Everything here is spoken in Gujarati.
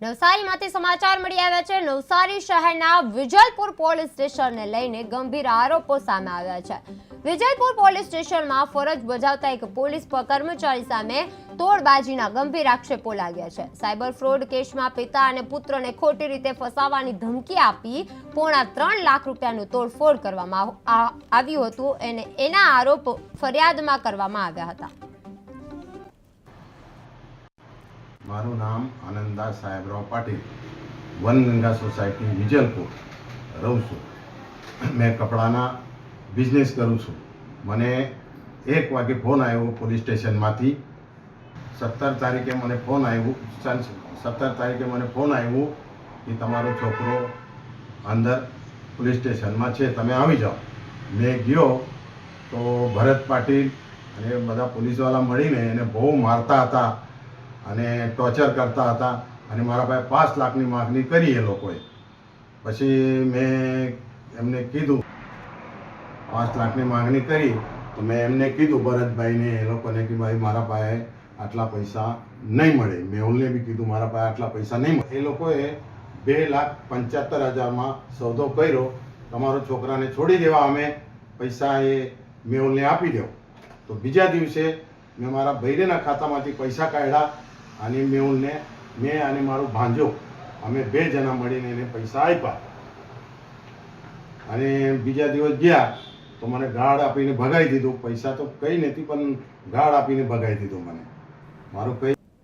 નવસારીમાંથી સમાચાર મળી આવ્યા છે। નવસારી શહેરના વિજલપુર પોલીસ સ્ટેશનને લઈને ગંભીર આરોપો સામે આવ્યા છે। વિજલપુર પોલીસ સ્ટેશનમાં ફરજ બજાવતા એક પોલીસ કર્મચારી સામે તોડબાજીના ગંભીર આક્ષેપો લાગ્યા છે। સાયબર ફ્રોડ કેસમાં પિતા અને પુત્રને ખોટી રીતે ફસાવવાની ધમકી આપી પોણા 3 લાખ રૂપિયાનું તોડફોડ કરવામાં આવ્યું હતું અને એના આરોપ ફરિયાદમાં કરવામાં આવ્યા હતા। મારું નામ આનંદદાસ સાહેબરાવ પાટીલ, વનગંગા સોસાયટી વિજલપુર રહું છું। મેં કપડાના બિઝનેસ કરું છું। મને 1 વાગે ફોન આવ્યો પોલીસ સ્ટેશનમાંથી। 17 તારીખે મને ફોન આવ્યો 17 તારીખે મને ફોન આવ્યો કે તમારો છોકરો અંદર પોલીસ સ્ટેશનમાં છે, તમે આવી જાઓ। મેં ગયો તો ભરત પાટીલ અને બધા પોલીસવાળા મળીને એને બહુ મારતા હતા અને ટોર્ચર કરતા હતા અને મારા પાસે 5 લાખની માગણી કરી એ લોકોએ। પછી મેં એમને કીધું 5 લાખની માગણી કરી તો મેં એમને કીધું ભરતભાઈને એ લોકોને કે ભાઈ મારા પાસે આટલા પૈસા નહીં મળે। મેહુલને બી કીધું મારા પાસે આટલા પૈસા નહીં મળે। એ લોકોએ 2,75,000માં સોદો કર્યો, તમારો છોકરાને છોડી દેવા, અમે પૈસા એ મેહુલને આપી દો। તો બીજા દિવસે મેં મારા ભૈરેના ખાતામાંથી પૈસા કાઢ્યા અને મેહુલને મેં અને મારો ભાંજો અમે 2 જણા મળીને એને પૈસા આપ્યા અને બીજા દિવસ ગયા તો મને ગાર્ડ આપીને ભગાવી દીધું। પૈસા તો કંઈ નથી પણ ગાર્ડ આપીને ભગાવી દીધું મને। મારું કંઈ